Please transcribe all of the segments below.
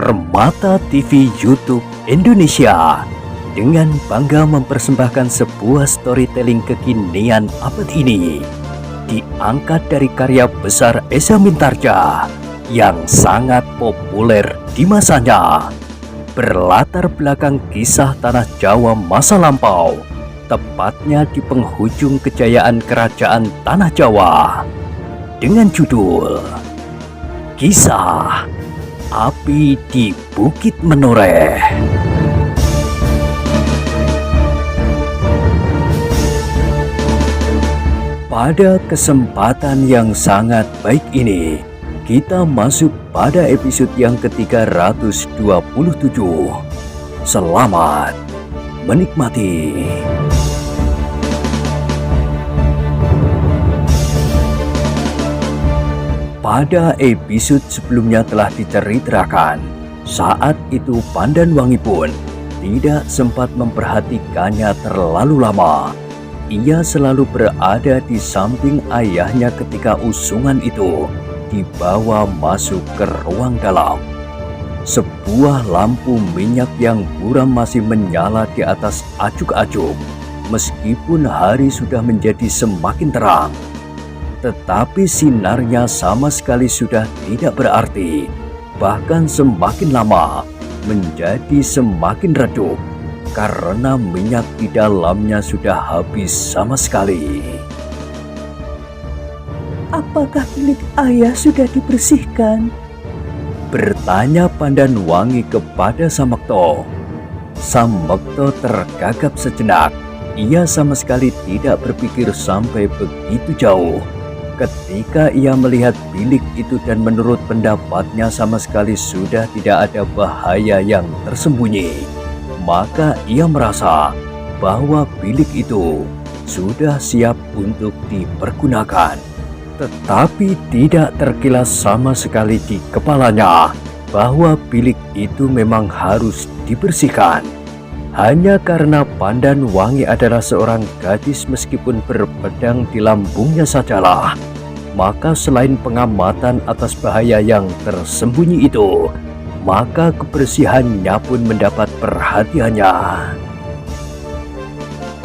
Permata TV YouTube Indonesia dengan bangga mempersembahkan sebuah storytelling kekinian abad ini, diangkat dari karya besar Esa Mintarja yang sangat populer di masanya, berlatar belakang kisah tanah Jawa masa lampau, tepatnya di penghujung kejayaan kerajaan tanah Jawa, dengan judul Kisah Api di Bukit Menoreh. Pada kesempatan yang sangat baik ini, kita masuk pada episode yang ke-327. Selamat menikmati. Pada episode sebelumnya telah diceritakan, saat itu Pandanwangi pun tidak sempat memperhatikannya terlalu lama. Ia selalu berada di samping ayahnya ketika usungan itu dibawa masuk ke ruang dalam. Sebuah lampu minyak yang buram masih menyala di atas acuk-acuk, meskipun hari sudah menjadi semakin terang. Tetapi sinarnya sama sekali sudah tidak berarti, bahkan semakin lama menjadi semakin redup, karena minyak di dalamnya sudah habis sama sekali. Apakah milik ayah sudah dibersihkan? Bertanya Pandanwangi kepada Samekto. Samekto tergagap sejenak. Ia sama sekali tidak berpikir sampai begitu jauh. Ketika ia melihat bilik itu dan menurut pendapatnya sama sekali sudah tidak ada bahaya yang tersembunyi, maka ia merasa bahwa bilik itu sudah siap untuk dipergunakan. Tetapi tidak terkilas sama sekali di kepalanya bahwa bilik itu memang harus dibersihkan. Hanya karena Pandanwangi adalah seorang gadis meskipun berpedang di lambungnya sajalah, maka selain pengamatan atas bahaya yang tersembunyi itu, maka kebersihannya pun mendapat perhatiannya.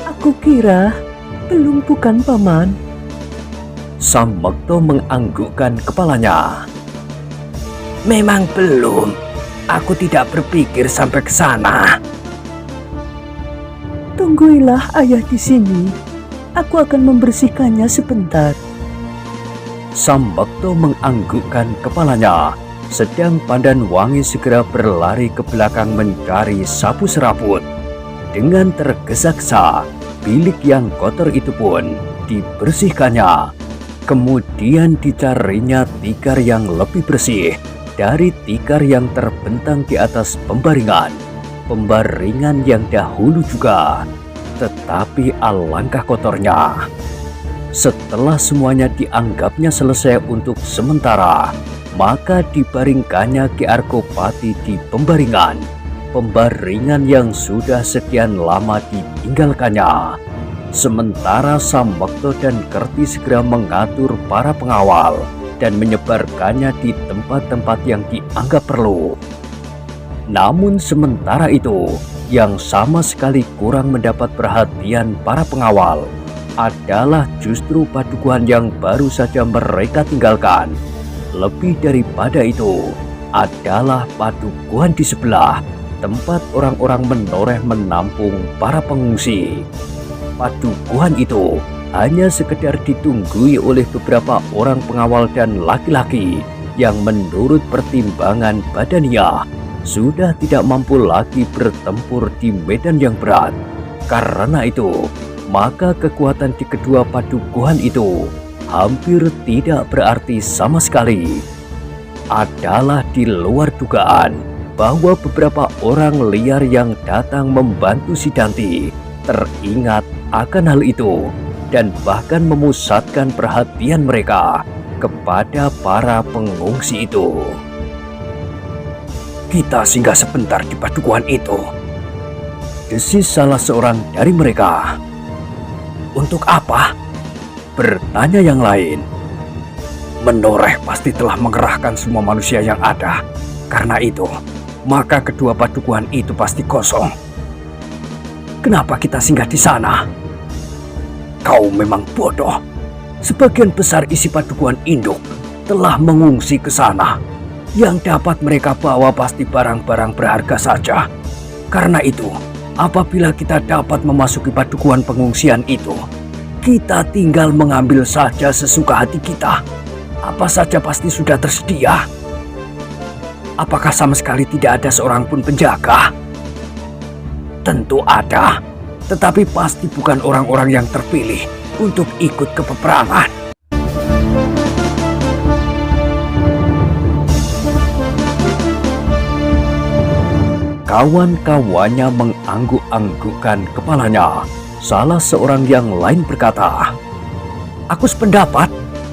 Aku kira belum, bukan paman? Samekto menganggukkan kepalanya. Memang belum. Aku tidak berpikir sampai ke sana. Tungguilah ayah di sini. Aku akan membersihkannya sebentar. Samekto menganggukkan kepalanya, sedang Pandanwangi segera berlari ke belakang mencari sapu serabut. Dengan tergesa-gesa, bilik yang kotor itu pun dibersihkannya. Kemudian dicarinya tikar yang lebih bersih dari tikar yang terbentang di atas pembaringan yang dahulu juga, tetapi alangkah kotornya. Setelah semuanya dianggapnya selesai untuk sementara, maka dibaringkannya Ki Arkopati di pembaringan yang sudah sekian lama ditinggalkannya. Sementara Samekto dan Kerti segera mengatur para pengawal dan menyebarkannya di tempat-tempat yang dianggap perlu. Namun sementara itu, yang sama sekali kurang mendapat perhatian para pengawal adalah justru padukuhan yang baru saja mereka tinggalkan. Lebih daripada itu, adalah padukuhan di sebelah, tempat orang-orang Menoreh menampung para pengungsi. Padukuhan itu hanya sekedar ditunggui oleh beberapa orang pengawal dan laki-laki yang menurut pertimbangan badaniah sudah tidak mampu lagi bertempur di medan yang berat. Karena itu, maka kekuatan di kedua padukuhan itu hampir tidak berarti sama sekali. Adalah di luar dugaan bahwa beberapa orang liar yang datang membantu Sidanti teringat akan hal itu dan bahkan memusatkan perhatian mereka kepada para pengungsi itu. Kita singgah sebentar di padukuhan itu, desis salah seorang dari mereka. Untuk apa? Bertanya yang lain. Menoreh pasti telah mengerahkan semua manusia yang ada. Karena itu, maka kedua padukuhan itu pasti kosong. Kenapa kita singgah di sana? Kau memang bodoh. Sebagian besar isi padukuhan induk telah mengungsi ke sana. Yang dapat mereka bawa pasti barang-barang berharga saja. Karena itu, apabila kita dapat memasuki padukuhan pengungsian itu, kita tinggal mengambil saja sesuka hati kita. Apa saja pasti sudah tersedia. Apakah sama sekali tidak ada seorang pun penjaga? Tentu ada, tetapi pasti bukan orang-orang yang terpilih untuk ikut ke peperangan. Kawan-kawannya mengangguk-anggukkan kepalanya. Salah seorang yang lain berkata, "Aku sependapat,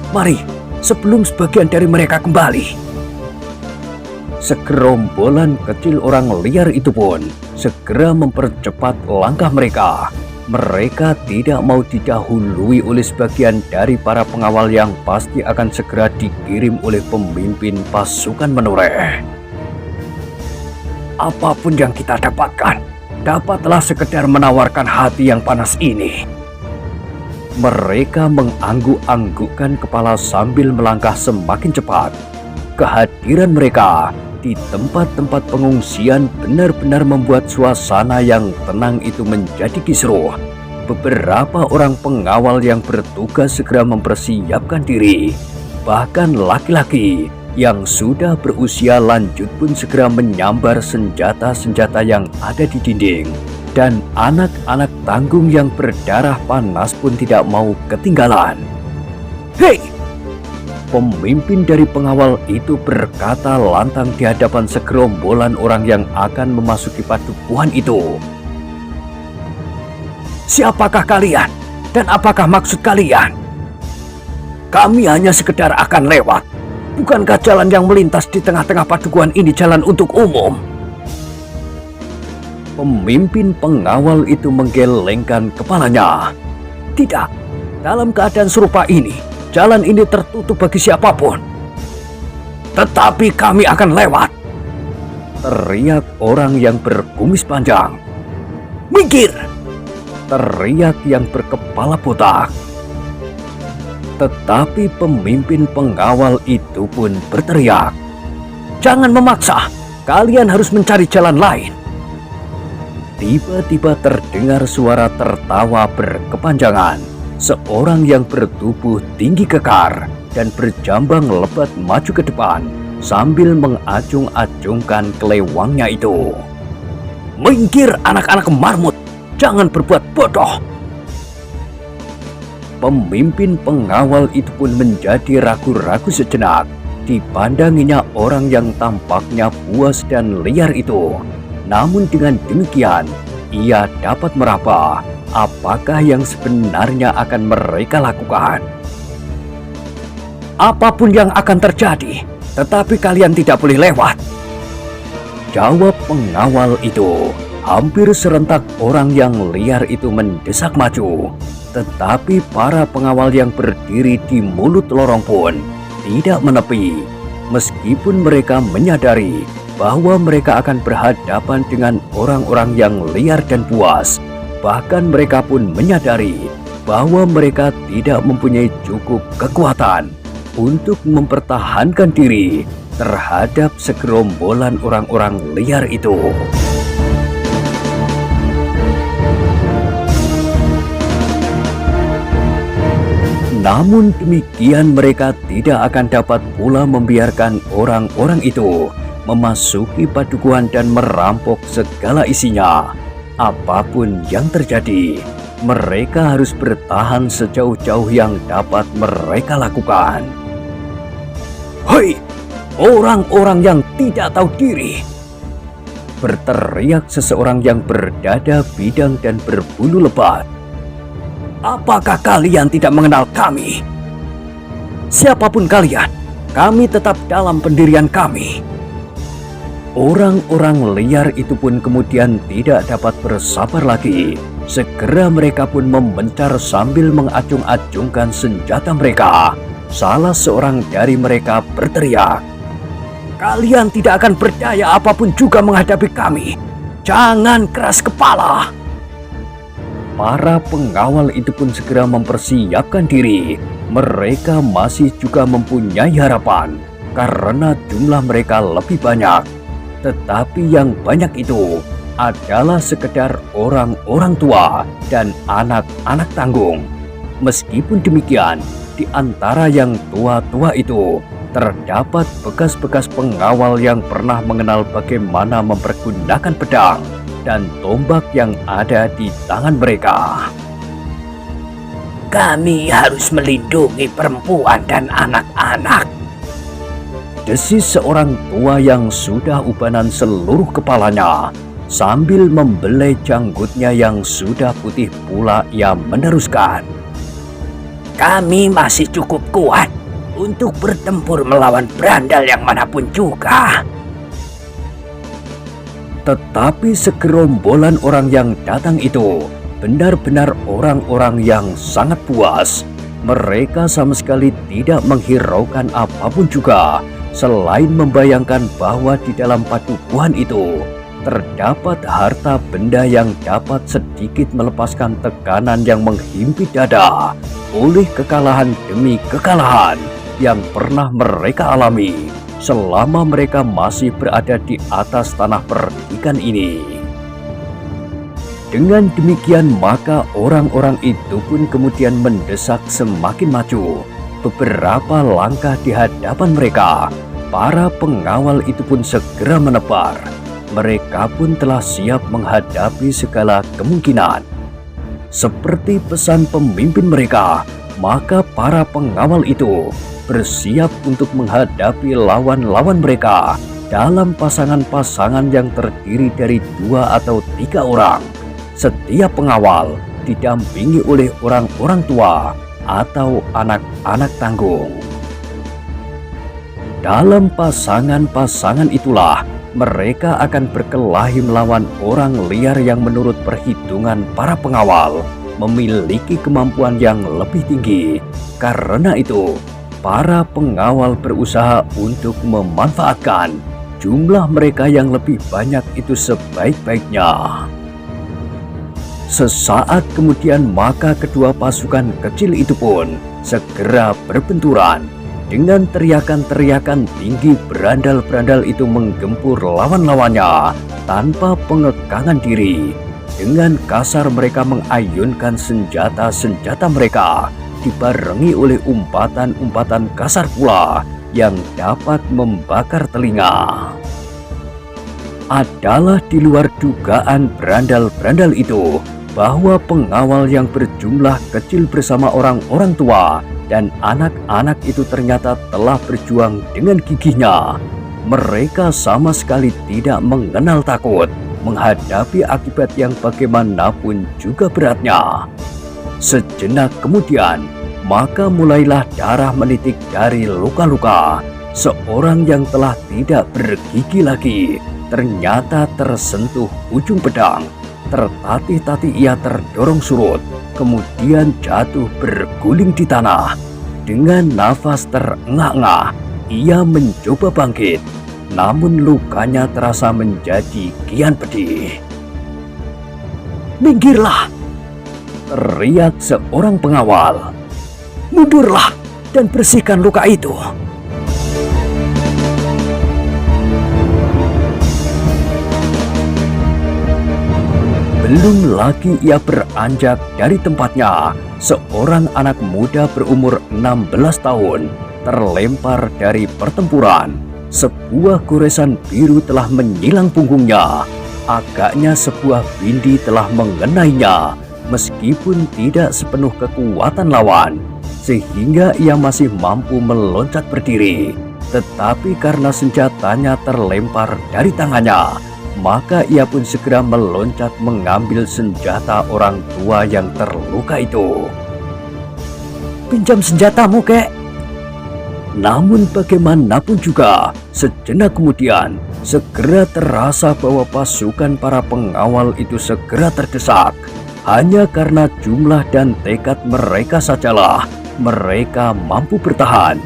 mari sebelum sebagian dari mereka kembali." Segerombolan kecil orang liar itu pun segera mempercepat langkah mereka. Mereka tidak mau didahului oleh sebagian dari para pengawal yang pasti akan segera dikirim oleh pemimpin pasukan menoreh. Apapun yang kita dapatkan, dapatlah sekedar menawarkan hati yang panas ini. Mereka mengangguk-anggukkan kepala sambil melangkah semakin cepat. Kehadiran mereka di tempat-tempat pengungsian benar-benar membuat suasana yang tenang itu menjadi kisruh. Beberapa orang pengawal yang bertugas segera mempersiapkan diri. Bahkan laki-laki yang sudah berusia lanjut pun segera menyambar senjata-senjata yang ada di dinding. Dan anak-anak tanggung yang berdarah panas pun tidak mau ketinggalan. "Hei!" Pemimpin dari pengawal itu berkata lantang di hadapan segerombolan orang yang akan memasuki padukuhan itu. "Siapakah kalian? Dan apakah maksud kalian? Kami hanya sekedar akan lewat. Bukankah jalan yang melintas di tengah-tengah padukuhan ini jalan untuk umum?" Pemimpin pengawal itu menggelengkan kepalanya. "Tidak, dalam keadaan serupa ini, jalan ini tertutup bagi siapapun. Tetapi kami akan lewat," teriak orang yang berkumis panjang. "Minggir!" teriak yang berkepala botak. Tetapi pemimpin pengawal itu pun berteriak, "Jangan memaksa, kalian harus mencari jalan lain." Tiba-tiba terdengar suara tertawa berkepanjangan. Seorang yang bertubuh tinggi kekar dan berjambang lebat maju ke depan sambil mengacung-acungkan kelewangnya itu. "Minggir anak-anak marmut, jangan berbuat bodoh." Pemimpin pengawal itu pun menjadi ragu-ragu sejenak. Dipandanginya orang yang tampaknya buas dan liar itu. Namun dengan demikian, ia dapat meraba apakah yang sebenarnya akan mereka lakukan. "Apapun yang akan terjadi, tetapi kalian tidak boleh lewat," jawab pengawal itu. Hampir serentak orang yang liar itu mendesak maju. Tetapi para pengawal yang berdiri di mulut lorong pun tidak menepi. Meskipun mereka menyadari bahwa mereka akan berhadapan dengan orang-orang yang liar dan buas. Bahkan mereka pun menyadari bahwa mereka tidak mempunyai cukup kekuatan untuk mempertahankan diri terhadap segerombolan orang-orang liar itu. Namun demikian mereka tidak akan dapat pula membiarkan orang-orang itu memasuki padukuhan dan merampok segala isinya. Apapun yang terjadi, mereka harus bertahan sejauh-jauh yang dapat mereka lakukan. "Hei, orang-orang yang tidak tahu diri!" berteriak seseorang yang berdada bidang dan berbulu lebat. "Apakah kalian tidak mengenal kami? Siapapun kalian, kami tetap dalam pendirian kami." Orang-orang liar itu pun kemudian tidak dapat bersabar lagi. Segera mereka pun membencar sambil mengacung-acungkan senjata mereka. Salah seorang dari mereka berteriak, Kalian tidak akan berdaya apapun juga menghadapi kami. Jangan keras kepala. Para pengawal itu pun segera mempersiapkan diri. Mereka masih juga mempunyai harapan karena jumlah mereka lebih banyak. Tetapi yang banyak itu adalah sekedar orang-orang tua dan anak-anak tanggung. Meskipun demikian, di antara yang tua-tua itu terdapat bekas-bekas pengawal yang pernah mengenal bagaimana mempergunakan pedang dan tombak yang ada di tangan mereka. Kami harus melindungi perempuan dan anak-anak, desis seorang tua yang sudah ubanan seluruh kepalanya. Sambil membelai janggutnya yang sudah putih pula, ia meneruskan. Kami masih cukup kuat untuk bertempur melawan berandal yang manapun juga. Tetapi segerombolan orang yang datang itu benar-benar orang-orang yang sangat puas. Mereka sama sekali tidak menghiraukan apapun juga, selain membayangkan bahwa di dalam padukuhan itu terdapat harta benda yang dapat sedikit melepaskan tekanan yang menghimpit dada oleh kekalahan demi kekalahan yang pernah mereka alami selama mereka masih berada di atas tanah perdikan ini. Dengan demikian maka orang-orang itu pun kemudian mendesak semakin maju. Beberapa langkah di hadapan mereka, para pengawal itu pun segera menebar. Mereka pun telah siap menghadapi segala kemungkinan. Seperti pesan pemimpin mereka, maka para pengawal itu bersiap untuk menghadapi lawan-lawan mereka dalam pasangan-pasangan yang terdiri dari 2 atau 3 orang. Setiap pengawal didampingi oleh orang-orang tua atau anak-anak tanggung. Dalam pasangan-pasangan itulah mereka akan berkelahi melawan orang liar yang menurut perhitungan para pengawal memiliki kemampuan yang lebih tinggi. Karena itu, para pengawal berusaha untuk memanfaatkan jumlah mereka yang lebih banyak itu sebaik-baiknya. Sesaat kemudian maka kedua pasukan kecil itu pun segera berbenturan. Dengan teriakan-teriakan tinggi, berandal-berandal itu menggempur lawan-lawannya tanpa pengekangan diri. Dengan kasar mereka mengayunkan senjata-senjata mereka, dibarengi oleh umpatan-umpatan kasar pula yang dapat membakar telinga. Adalah di luar dugaan berandal-berandal itu bahwa pengawal yang berjumlah kecil bersama orang-orang tua dan anak-anak itu ternyata telah berjuang dengan gigihnya. Mereka sama sekali tidak mengenal takut menghadapi akibat yang bagaimanapun juga beratnya. Sejenak kemudian, maka mulailah darah menitik dari luka-luka. Seorang yang telah tidak bergigi lagi ternyata tersentuh ujung pedang. Tertatih-tatih ia terdorong surut, kemudian jatuh berguling di tanah. Dengan nafas terengah-engah, ia mencoba bangkit, namun lukanya terasa menjadi kian pedih. "Minggirlah!" teriak seorang pengawal. "Mundurlah dan bersihkan luka itu." Belum lagi ia beranjak dari tempatnya, seorang anak muda berumur 16 tahun terlempar dari pertempuran. Sebuah goresan biru telah menyilang punggungnya. Agaknya sebuah bindi telah mengenainya, meskipun tidak sepenuh kekuatan lawan, sehingga ia masih mampu meloncat berdiri. Tetapi karena senjatanya terlempar dari tangannya, maka ia pun segera meloncat mengambil senjata orang tua yang terluka itu. "Pinjam senjatamu, kek." Namun bagaimanapun juga, sejenak kemudian segera terasa bahwa pasukan para pengawal itu segera terdesak. Hanya karena jumlah dan tekad mereka sajalah mereka mampu bertahan.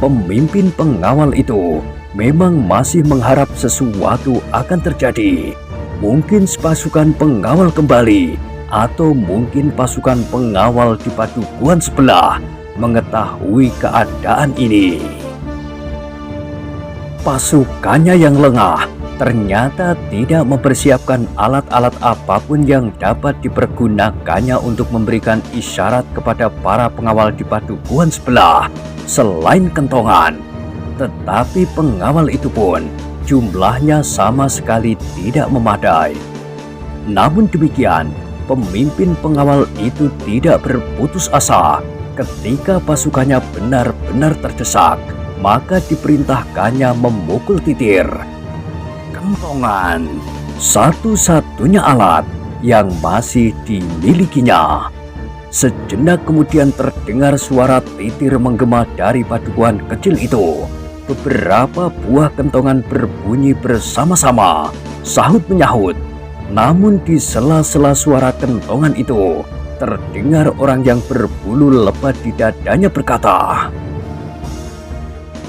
Pemimpin pengawal itu memang masih mengharap sesuatu akan terjadi. Mungkin pasukan pengawal kembali, atau mungkin pasukan pengawal di padukuhan sebelah mengetahui keadaan ini. Pasukannya yang lengah ternyata tidak mempersiapkan alat-alat apapun yang dapat dipergunakannya untuk memberikan isyarat kepada para pengawal di padukuhan sebelah selain kentongan. Tetapi pengawal itu pun jumlahnya sama sekali tidak memadai. Namun demikian, pemimpin pengawal itu tidak berputus asa. Ketika pasukannya benar-benar terdesak, maka diperintahkannya memukul titir. Kentongan, satu-satunya alat yang masih dimilikinya. Sejenak kemudian terdengar suara titir menggema dari padukuhan kecil itu. Beberapa buah kentongan berbunyi bersama-sama, sahut menyahut. Namun di sela-sela suara kentongan itu, terdengar orang yang berbulu lebat di dadanya berkata,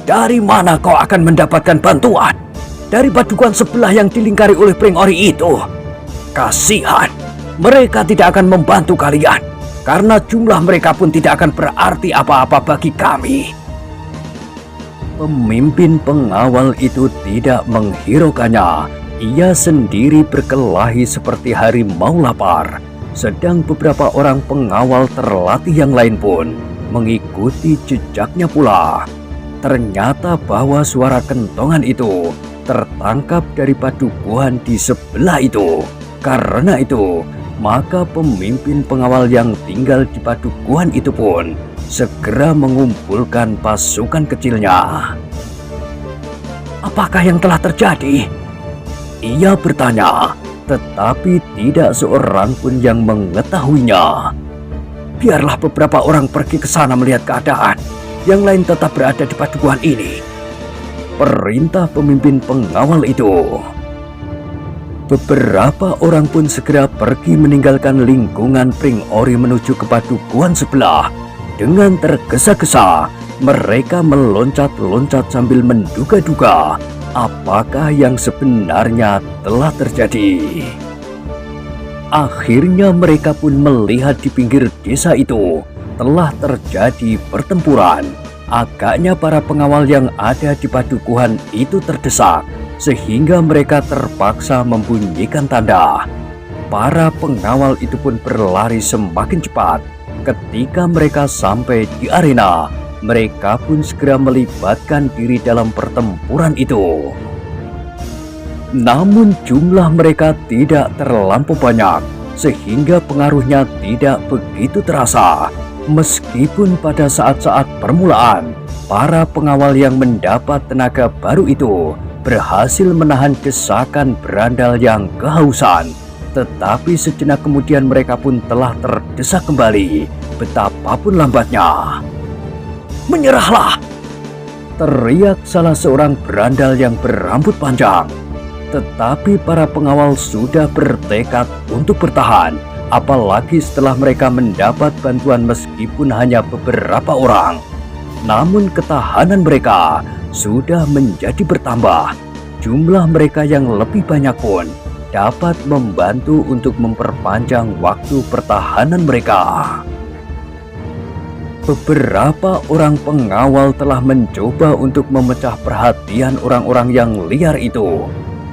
"Dari mana kau akan mendapatkan bantuan? Dari padukuhan sebelah yang dilingkari oleh pring ori itu. Kasihan, mereka tidak akan membantu kalian, karena jumlah mereka pun tidak akan berarti apa-apa bagi kami." Pemimpin pengawal itu tidak menghiraukannya. Ia sendiri berkelahi seperti harimau lapar. Sedang beberapa orang pengawal terlatih yang lain pun mengikuti jejaknya pula. Ternyata bahwa suara kentongan itu tertangkap dari padukuhan di sebelah itu. Karena itu, maka pemimpin pengawal yang tinggal di padukuhan itu pun segera mengumpulkan pasukan kecilnya. "Apakah yang telah terjadi?" ia bertanya, tetapi tidak seorang pun yang mengetahuinya. "Biarlah beberapa orang pergi ke sana melihat keadaan, yang lain tetap berada di padukuhan ini," perintah pemimpin pengawal itu. Beberapa orang pun segera pergi meninggalkan lingkungan pring ori menuju ke padukuhan sebelah. Dengan tergesa-gesa, mereka meloncat-loncat sambil menduga-duga apakah yang sebenarnya telah terjadi. Akhirnya mereka pun melihat di pinggir desa itu telah terjadi pertempuran. Agaknya para pengawal yang ada di padukuhan itu terdesak, sehingga mereka terpaksa membunyikan tanda. Para pengawal itu pun berlari semakin cepat. Ketika mereka sampai di arena, mereka pun segera melibatkan diri dalam pertempuran itu. Namun jumlah mereka tidak terlampau banyak, sehingga pengaruhnya tidak begitu terasa. Meskipun pada saat-saat permulaan, para pengawal yang mendapat tenaga baru itu berhasil menahan desakan berandal yang kehausan. Tetapi sejenak kemudian mereka pun telah terdesak kembali, betapapun lambatnya. "Menyerahlah!" teriak salah seorang berandal yang berambut panjang. Tetapi para pengawal sudah bertekad untuk bertahan, apalagi setelah mereka mendapat bantuan meskipun hanya beberapa orang. Namun ketahanan mereka sudah menjadi bertambah. Jumlah mereka yang lebih banyak pun dapat membantu untuk memperpanjang waktu pertahanan mereka. Beberapa orang pengawal telah mencoba untuk memecah perhatian orang-orang yang liar itu.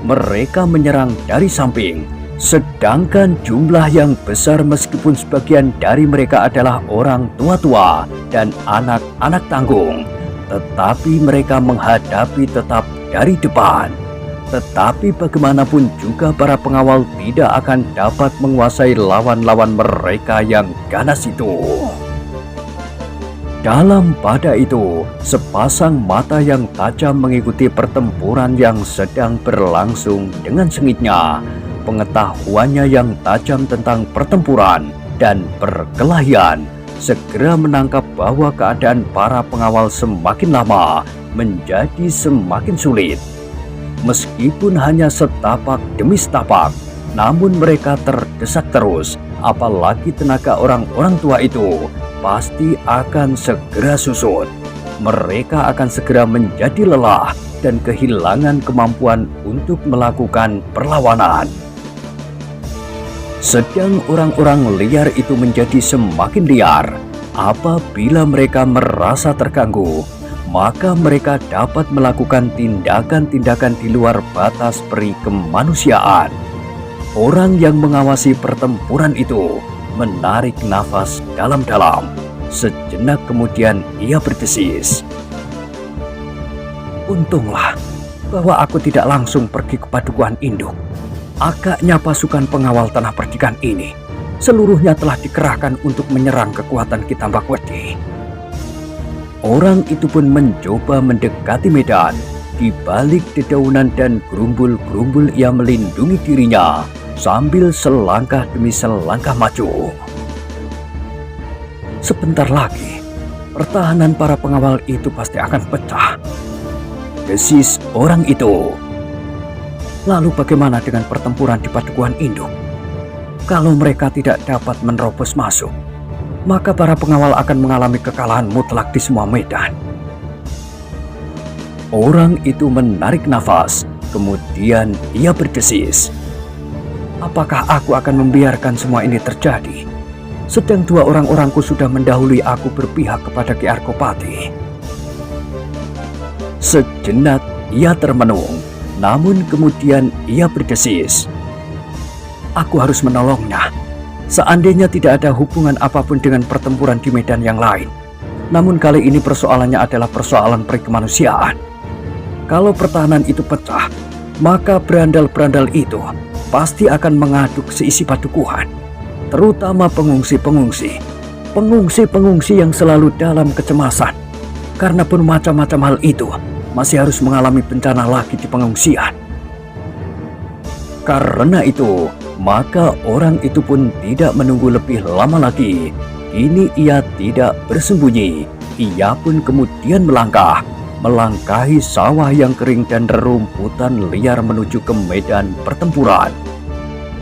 Mereka menyerang dari samping, sedangkan jumlah yang besar meskipun sebagian dari mereka adalah orang tua-tua dan anak-anak tanggung, tetapi mereka menghadapi tetap dari depan. Tetapi bagaimanapun juga para pengawal tidak akan dapat menguasai lawan-lawan mereka yang ganas itu. Dalam pada itu, sepasang mata yang tajam mengikuti pertempuran yang sedang berlangsung dengan sengitnya. Pengetahuannya yang tajam tentang pertempuran dan perkelahian segera menangkap bahwa keadaan para pengawal semakin lama menjadi semakin sulit. Meskipun hanya setapak demi setapak, namun mereka terdesak terus, apalagi tenaga orang-orang tua itu pasti akan segera susut. mereka akan segera menjadi lelah dan kehilangan kemampuan untuk melakukan perlawanan. Sedang orang-orang liar itu menjadi semakin liar. Apabila mereka merasa terganggu, maka mereka dapat melakukan tindakan-tindakan di luar batas peri kemanusiaan. Orang yang mengawasi pertempuran itu menarik nafas dalam-dalam. Sejenak kemudian ia berdesis. Untunglah bahwa aku tidak langsung pergi ke Padukuhan Induk. Agaknya pasukan pengawal tanah perdikan ini seluruhnya telah dikerahkan untuk menyerang kekuatan Kitambakwedi. Orang itu pun mencoba mendekati medan. Di balik dedaunan dan gerumbul-gerumbul ia melindungi dirinya sambil selangkah demi selangkah maju. Sebentar lagi, pertahanan para pengawal itu pasti akan pecah, desis orang itu. Lalu bagaimana dengan pertempuran di Padukuhan Induk? Kalau mereka tidak dapat menerobos masuk, maka para pengawal akan mengalami kekalahan mutlak di semua medan. Orang itu menarik nafas, kemudian ia berdesis. Apakah aku akan membiarkan semua ini terjadi? Sedang dua orang-orangku sudah mendahului aku berpihak kepada Ki Arkopati. Sejenak ia termenung, namun kemudian ia berdesis. Aku harus menolongnya. Seandainya tidak ada hubungan apapun dengan pertempuran di medan yang lain. Namun kali ini persoalannya adalah persoalan perikemanusiaan. Kalau pertahanan itu pecah, maka berandal-berandal itu pasti akan mengaduk seisi padukuhan, terutama pengungsi-pengungsi. Pengungsi-pengungsi yang selalu dalam kecemasan. Karena pun macam-macam hal itu masih harus mengalami bencana lagi di pengungsian. Karena itu, maka orang itu pun tidak menunggu lebih lama lagi. Kini ia tidak bersembunyi. Ia pun kemudian melangkahi sawah yang kering dan rerumputan liar menuju ke medan pertempuran.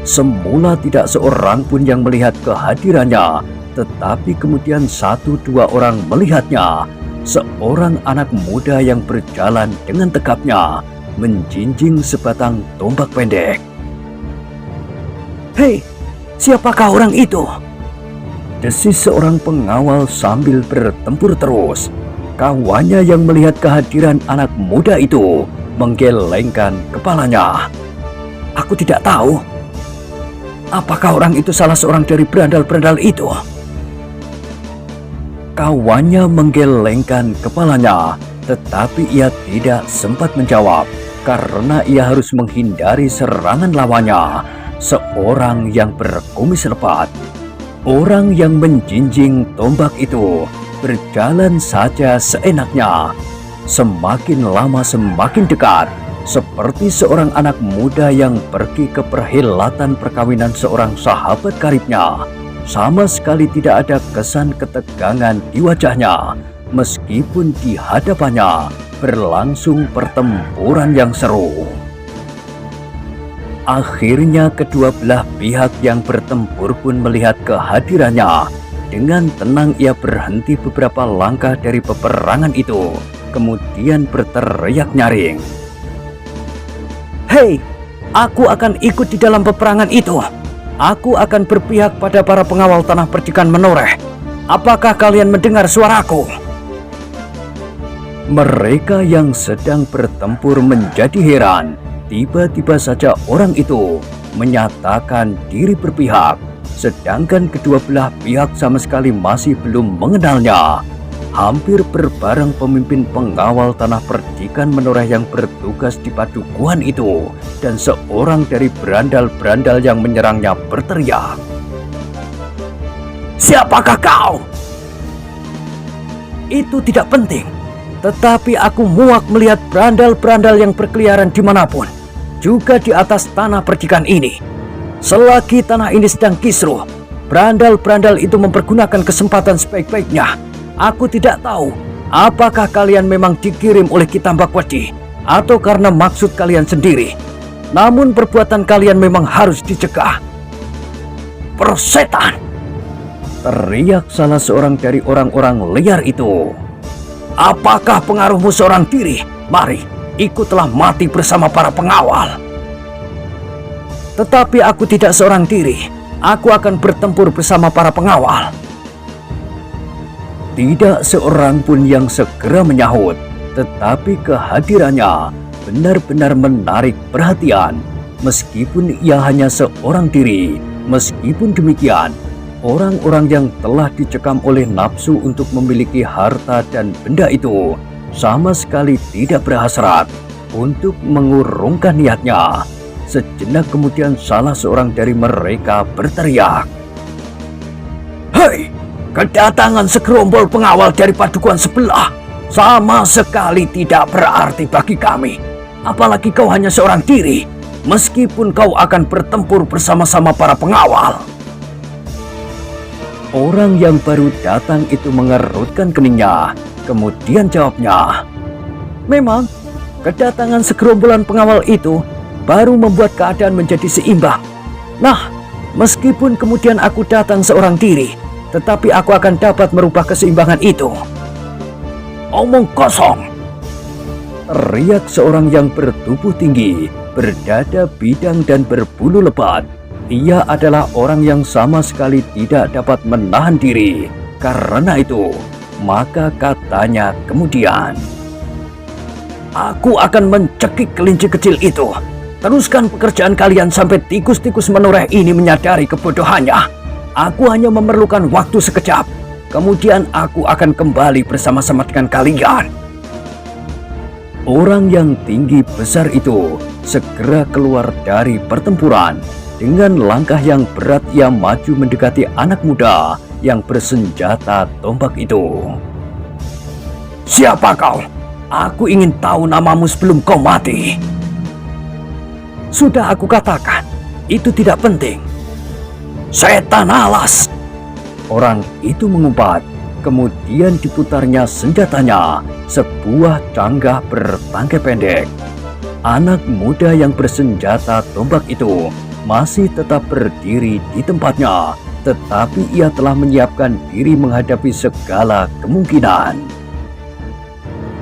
Semula tidak seorang pun yang melihat kehadirannya, tetapi kemudian satu dua orang melihatnya. Seorang anak muda yang berjalan dengan tegapnya, menjinjing sebatang tombak pendek. "Hei, siapakah orang itu?" desis seorang pengawal sambil bertempur terus. Kawannya yang melihat kehadiran anak muda itu menggelengkan kepalanya. "Aku tidak tahu. Apakah orang itu salah seorang dari berandal-berandal itu?" Kawannya menggelengkan kepalanya, tetapi ia tidak sempat menjawab karena ia harus menghindari serangan lawannya, seorang yang berkumis lebat. Orang yang menjinjing tombak itu berjalan saja seenaknya. Semakin lama semakin dekat, seperti seorang anak muda yang pergi ke perhelatan perkawinan seorang sahabat karibnya. Sama sekali tidak ada kesan ketegangan di wajahnya, meskipun di hadapannya berlangsung pertempuran yang seru. Akhirnya kedua belah pihak yang bertempur pun melihat kehadirannya. Dengan tenang ia berhenti beberapa langkah dari peperangan itu, kemudian berteriak nyaring. "Hei, aku akan ikut di dalam peperangan itu. Aku akan berpihak pada para pengawal tanah perdikan Menoreh. Apakah kalian mendengar suaraku?" Mereka yang sedang bertempur menjadi heran. Tiba-tiba saja orang itu menyatakan diri berpihak, sedangkan kedua belah pihak sama sekali masih belum mengenalnya. Hampir berbareng pemimpin pengawal tanah perdikan Menoreh yang bertugas di padukuhan itu, dan seorang dari berandal-berandal yang menyerangnya berteriak, "Siapakah kau?" "Itu tidak penting. Tetapi aku muak melihat berandal-berandal yang berkeliaran dimanapun, juga di atas tanah perdikan ini. Selagi tanah ini sedang kisruh, berandal-berandal itu mempergunakan kesempatan sebaik-baiknya. Aku tidak tahu apakah kalian memang dikirim oleh Kitambakwedi atau karena maksud kalian sendiri. Namun perbuatan kalian memang harus dicegah." "Persetan!" teriak salah seorang dari orang-orang liar itu. Apakah pengaruhmu seorang diri? Mari, ikutlah mati bersama para pengawal. Tetapi aku tidak seorang diri. Aku akan bertempur bersama para pengawal. Tidak seorang pun yang segera menyahut, tetapi kehadirannya benar-benar menarik perhatian. Meskipun ia hanya seorang diri, meskipun demikian, orang-orang yang telah dicekam oleh nafsu untuk memiliki harta dan benda itu sama sekali tidak berhasrat untuk mengurungkan niatnya. Sejenak kemudian salah seorang dari mereka berteriak, "Hei, kedatangan segerombol pengawal dari padukuhan sebelah sama sekali tidak berarti bagi kami. Apalagi kau hanya seorang diri, meskipun kau akan bertempur bersama-sama para pengawal." Orang yang baru datang itu mengerutkan keningnya, kemudian jawabnya, Memang, kedatangan segerombolan pengawal itu baru membuat keadaan menjadi seimbang. Nah, meskipun kemudian aku datang seorang diri, tetapi aku akan dapat merubah keseimbangan itu. Omong kosong, teriak seorang yang bertubuh tinggi, berdada bidang dan berbulu lebat. Ia adalah orang yang sama sekali tidak dapat menahan diri. Karena itu, maka katanya kemudian, aku akan mencekik kelinci kecil itu. Teruskan pekerjaan kalian sampai tikus-tikus menoreh ini menyadari kebodohannya. Aku hanya memerlukan waktu sekejap. Kemudian aku akan kembali bersama-sama dengan kalian. Orang yang tinggi besar itu segera keluar dari pertempuran. Dengan langkah yang berat ia maju mendekati anak muda yang bersenjata tombak itu. Siapa kau? Aku ingin tahu namamu sebelum kau mati. Sudah aku katakan, itu tidak penting. Setan alas! Orang itu mengumpat, kemudian diputarnya senjatanya, sebuah canggah bertangkai pendek. Anak muda yang bersenjata tombak itu masih tetap berdiri di tempatnya, tetapi ia telah menyiapkan diri menghadapi segala kemungkinan.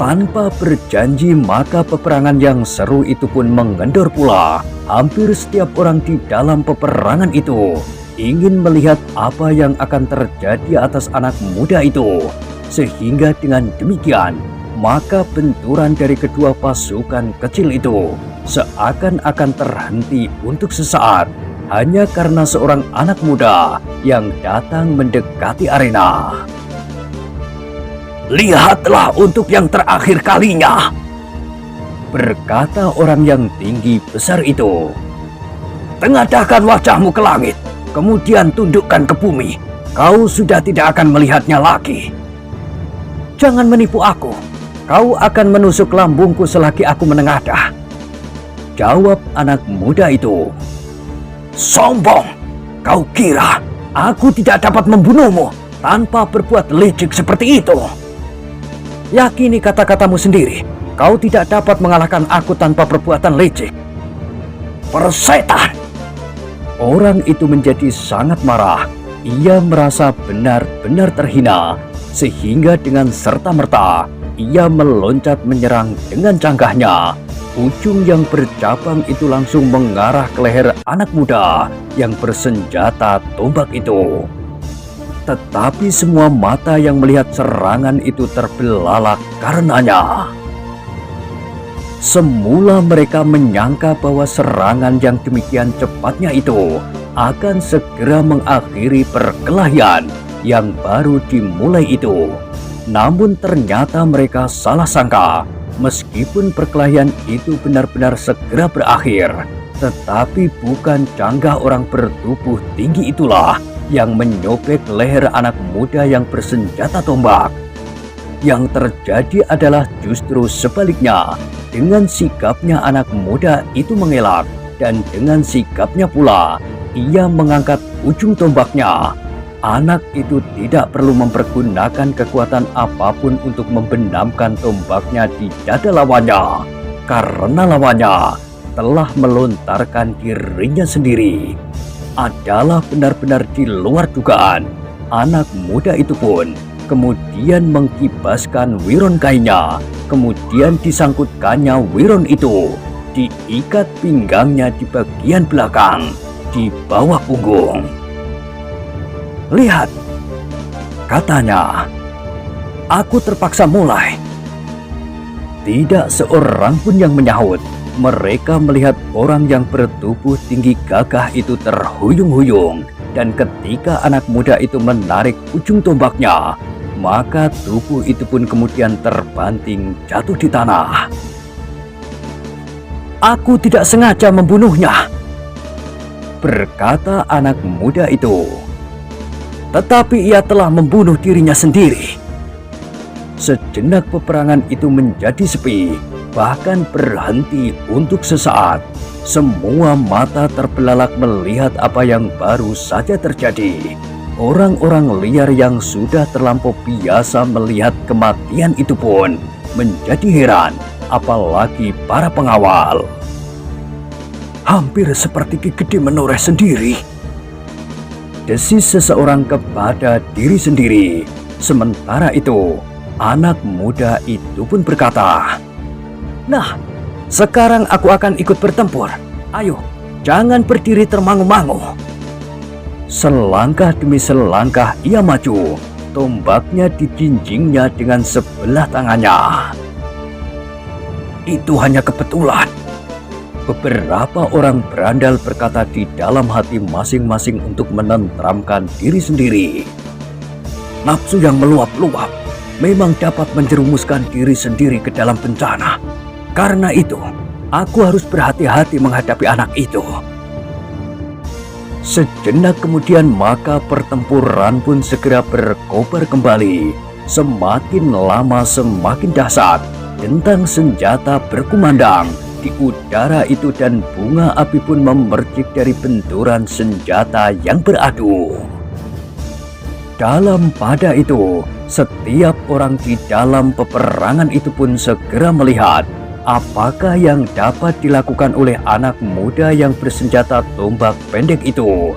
Tanpa berjanji, maka peperangan yang seru itu pun mengendor pula. Hampir setiap orang di dalam peperangan itu ingin melihat apa yang akan terjadi atas anak muda itu. Sehingga dengan demikian, maka benturan dari kedua pasukan kecil itu seakan-akan terhenti untuk sesaat hanya karena seorang anak muda yang datang mendekati arena. Lihatlah untuk yang terakhir kalinya, berkata orang yang tinggi besar itu. Tengadahkan wajahmu ke langit, kemudian tundukkan ke bumi. Kau sudah tidak akan melihatnya lagi. Jangan menipu aku. Kau akan menusuk lambungku selagi aku menengadah, jawab anak muda itu. Sombong! Kau kira aku tidak dapat membunuhmu tanpa berbuat licik seperti itu? Yakini kata-katamu sendiri. Kau tidak dapat mengalahkan aku tanpa perbuatan licik. Persetan! Orang itu menjadi sangat marah. Ia merasa benar-benar terhina, sehingga dengan serta-merta ia meloncat menyerang dengan canggahnya. Ujung yang bercabang itu langsung mengarah ke leher anak muda yang bersenjata tombak itu. Tetapi semua mata yang melihat serangan itu terbelalak karenanya. Semula mereka menyangka bahwa serangan yang demikian cepatnya itu akan segera mengakhiri perkelahian yang baru dimulai itu. Namun ternyata mereka salah sangka. Meskipun perkelahian itu benar-benar segera berakhir, tetapi bukan canggah orang bertubuh tinggi itulah yang menyobek leher anak muda yang bersenjata tombak. Yang terjadi adalah justru sebaliknya. Dengan sikapnya anak muda itu mengelak, dan dengan sikapnya pula ia mengangkat ujung tombaknya. Anak itu tidak perlu mempergunakan kekuatan apapun untuk membenamkan tombaknya di dada lawannya, karena lawannya telah melontarkan dirinya sendiri. Adalah benar-benar di luar dugaan. Anak muda itu pun kemudian mengkibaskan wiron kainnya, kemudian disangkutkannya wiron itu, diikat pinggangnya di bagian belakang, di bawah punggung. Lihat, katanya. Aku terpaksa mulai. Tidak seorang pun yang menyahut. Mereka melihat orang yang bertubuh tinggi gagah itu terhuyung-huyung, dan ketika anak muda itu menarik ujung tombaknya, maka tubuh itu pun kemudian terbanting jatuh di tanah. Aku tidak sengaja membunuhnya, berkata anak muda itu. Tetapi ia telah membunuh dirinya sendiri. Sejenak peperangan itu menjadi sepi, bahkan berhenti untuk sesaat. Semua mata terbelalak melihat apa yang baru saja terjadi. Orang-orang liar yang sudah terlampau biasa melihat kematian itu pun menjadi heran, apalagi para pengawal. Hampir seperti Ki Gede menoreh sendiri, desis seseorang kepada diri sendiri. Sementara itu, anak muda itu pun berkata, "Nah, sekarang aku akan ikut bertempur. Ayo, jangan berdiri termangu-mangu." Selangkah demi selangkah ia maju, tombaknya dijinjingnya dengan sebelah tangannya. Itu hanya kebetulan, beberapa orang berandal berkata di dalam hati masing-masing untuk menenteramkan diri sendiri. Nafsu yang meluap-luap memang dapat menjerumuskan diri sendiri ke dalam bencana. Karena itu, aku harus berhati-hati menghadapi anak itu. Sejenak kemudian maka pertempuran pun segera berkobar kembali. Semakin lama semakin dahsyat. Dentang senjata berkumandang di udara itu dan bunga api pun memercik dari benturan senjata yang beradu. Dalam pada itu, setiap orang di dalam peperangan itu pun segera melihat apakah yang dapat dilakukan oleh anak muda yang bersenjata tombak pendek itu.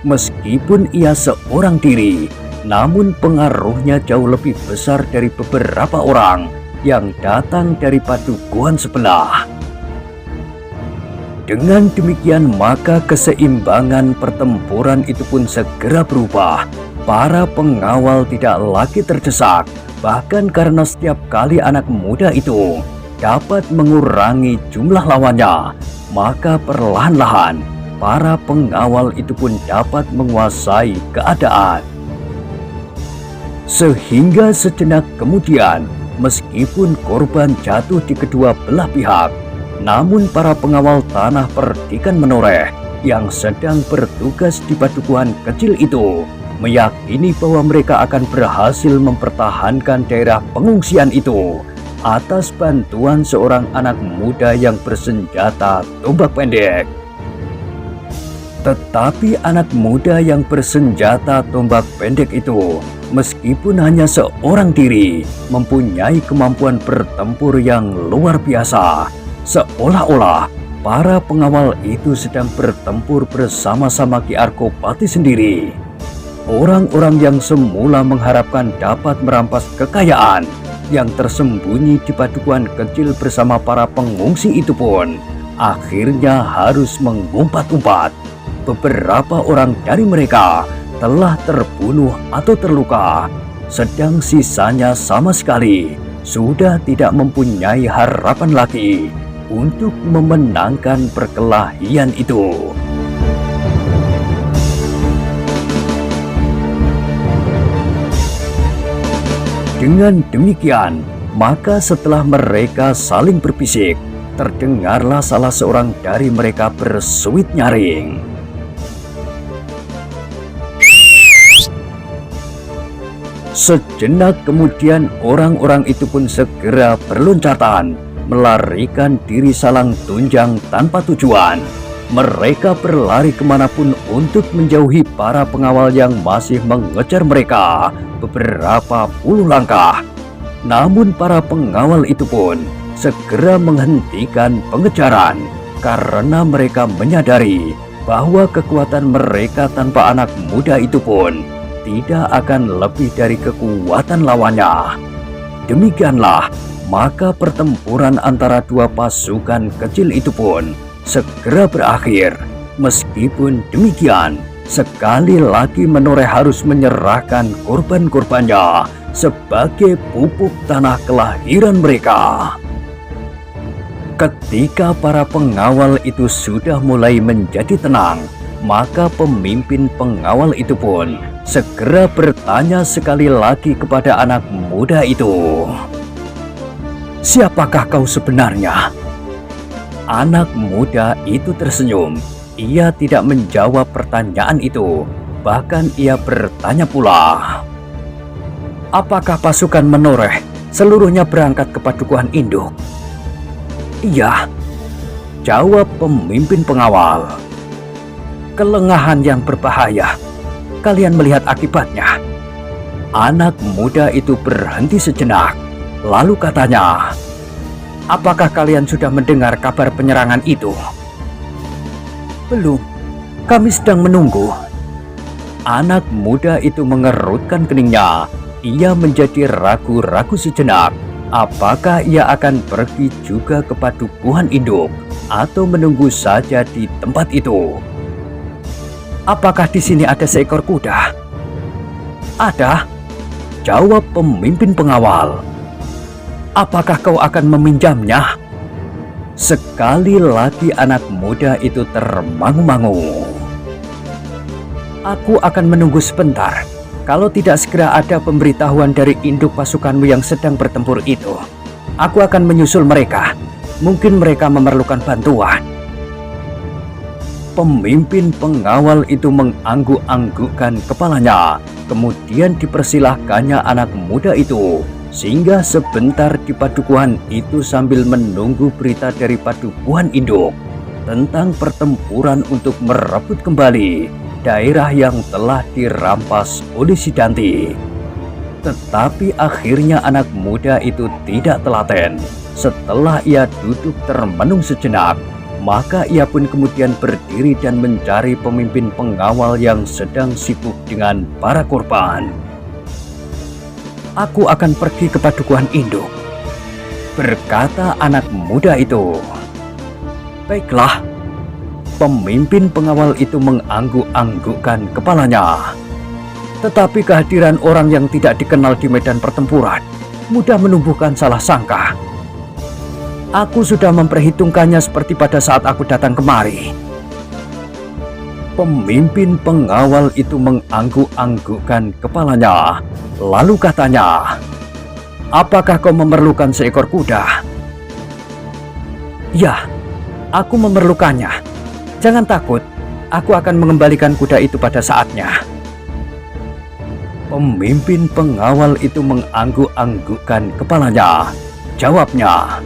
Meskipun ia seorang diri, namun pengaruhnya jauh lebih besar dari beberapa orang yang datang dari padukuhan sebelah. Dengan demikian maka keseimbangan pertempuran itu pun segera berubah. Para pengawal tidak lagi terdesak, bahkan karena setiap kali anak muda itu dapat mengurangi jumlah lawannya, maka perlahan-lahan para pengawal itu pun dapat menguasai keadaan. Sehingga sejenak kemudian, meskipun korban jatuh di kedua belah pihak, namun para pengawal tanah perdikan menoreh yang sedang bertugas di padukuhan kecil itu meyakini bahwa mereka akan berhasil mempertahankan daerah pengungsian itu atas bantuan seorang anak muda yang bersenjata tombak pendek. Tetapi anak muda yang bersenjata tombak pendek itu, meskipun hanya seorang diri, mempunyai kemampuan bertempur yang luar biasa. Seolah-olah para pengawal itu sedang bertempur bersama-sama Ki Arkopati sendiri. Orang-orang yang semula mengharapkan dapat merampas kekayaan yang tersembunyi di padukuhan kecil bersama para pengungsi itu pun akhirnya harus mengumpat-umpat. Beberapa orang dari mereka telah terbunuh atau terluka, sedang sisanya sama sekali sudah tidak mempunyai harapan lagi untuk memenangkan perkelahian itu. Dengan demikian, maka setelah mereka saling berbisik, terdengarlah salah seorang dari mereka bersuit nyaring. Sejenak kemudian orang-orang itu pun segera berloncatan, melarikan diri salang tunjang tanpa tujuan. Mereka berlari kemanapun untuk menjauhi para pengawal yang masih mengejar mereka beberapa puluh langkah. Namun para pengawal itu pun segera menghentikan pengejaran karena mereka menyadari bahwa kekuatan mereka tanpa anak muda itu pun tidak akan lebih dari kekuatan lawannya. Demikianlah, maka pertempuran antara dua pasukan kecil itu pun segera berakhir. Meskipun demikian, sekali lagi Menoreh harus menyerahkan korban-korbannya sebagai pupuk tanah kelahiran mereka. Ketika para pengawal itu sudah mulai menjadi tenang, maka pemimpin pengawal itu pun segera bertanya sekali lagi kepada anak muda itu, "Siapakah kau sebenarnya?" Anak muda itu tersenyum. Ia tidak menjawab pertanyaan itu. Bahkan ia bertanya pula, "Apakah pasukan Menoreh seluruhnya berangkat ke padukuhan induk?" "Iya," jawab pemimpin pengawal. "Kelengahan yang berbahaya. Kalian melihat akibatnya." Anak muda itu berhenti sejenak. Lalu katanya, "Apakah kalian sudah mendengar kabar penyerangan itu?" "Belum, kami sedang menunggu." Anak muda itu mengerutkan keningnya. Ia menjadi ragu-ragu sejenak. Apakah ia akan pergi juga ke padukuhan induk atau menunggu saja di tempat itu? "Apakah di sini ada seekor kuda?" "Ada," jawab pemimpin pengawal. "Apakah kau akan meminjamnya?" Sekali lagi anak muda itu termangu-mangu. "Aku akan menunggu sebentar. Kalau tidak segera ada pemberitahuan dari induk pasukanmu yang sedang bertempur itu, aku akan menyusul mereka. Mungkin mereka memerlukan bantuan." Pemimpin pengawal itu mengangguk-anggukkan kepalanya. Kemudian dipersilahkannya anak muda itu singgah sebentar di padukuhan itu sambil menunggu berita dari padukuhan induk tentang pertempuran untuk merebut kembali daerah yang telah dirampas oleh Sidanti. Tetapi akhirnya anak muda itu tidak telaten. Setelah ia duduk termenung sejenak, maka ia pun kemudian berdiri dan mencari pemimpin pengawal yang sedang sibuk dengan para korban. "Aku akan pergi ke padukuhan induk," berkata anak muda itu. "Baiklah." Pemimpin pengawal itu mengangguk-anggukkan kepalanya. Tetapi kehadiran orang yang tidak dikenal di medan pertempuran mudah menumbuhkan salah sangka. "Aku sudah memperhitungkannya seperti pada saat aku datang kemari." Pemimpin pengawal itu mengangguk-anggukkan kepalanya. Lalu katanya, "Apakah kau memerlukan seekor kuda?" "Ya, aku memerlukannya. Jangan takut, aku akan mengembalikan kuda itu pada saatnya." Pemimpin pengawal itu mengangguk-anggukkan kepalanya. Jawabnya,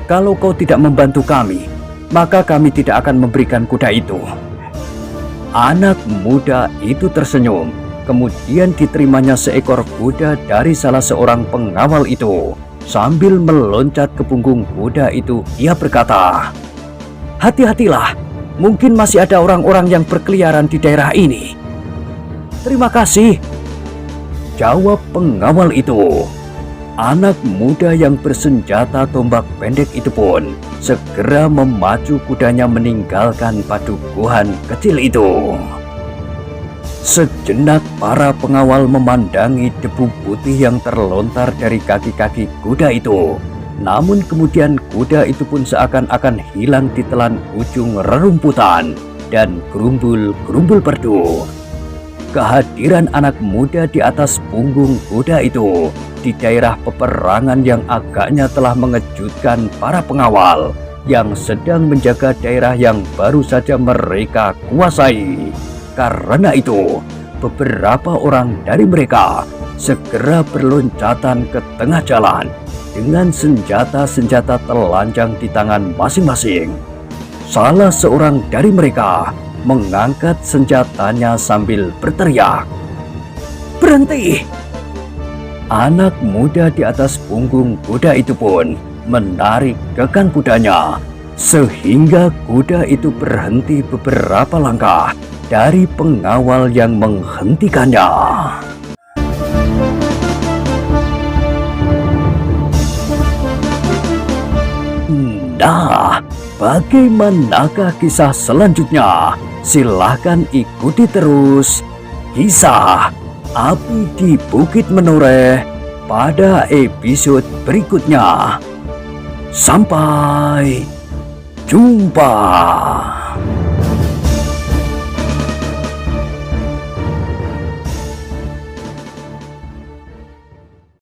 "Kalau kau tidak membantu kami, maka kami tidak akan memberikan kuda itu." Anak muda itu tersenyum. Kemudian diterimanya seekor kuda dari salah seorang pengawal itu. Sambil meloncat ke punggung kuda itu, ia berkata, "Hati-hatilah, mungkin masih ada orang-orang yang berkeliaran di daerah ini." "Terima kasih," jawab pengawal itu. Anak muda yang bersenjata tombak pendek itu pun segera memacu kudanya meninggalkan padukuhan kecil itu. Sejenak para pengawal memandangi debu putih yang terlontar dari kaki-kaki kuda itu. Namun kemudian kuda itu pun seakan-akan hilang ditelan ujung rerumputan dan gerumbul-gerumbul perdu. Kehadiran anak muda di atas punggung kuda itu di daerah peperangan yang agaknya telah mengejutkan para pengawal yang sedang menjaga daerah yang baru saja mereka kuasai. Karena itu, beberapa orang dari mereka segera berloncatan ke tengah jalan dengan senjata-senjata telanjang di tangan masing-masing. Salah seorang dari mereka mengangkat senjatanya sambil berteriak, "Berhenti!" Anak muda di atas punggung kuda itu pun menarik gegang kudanya, sehingga kuda itu berhenti beberapa langkah dari pengawal yang menghentikannya. Nah, bagaimanakah kisah selanjutnya? Silahkan ikuti terus kisah Api di Bukit Menoreh pada episode berikutnya. Sampai jumpa.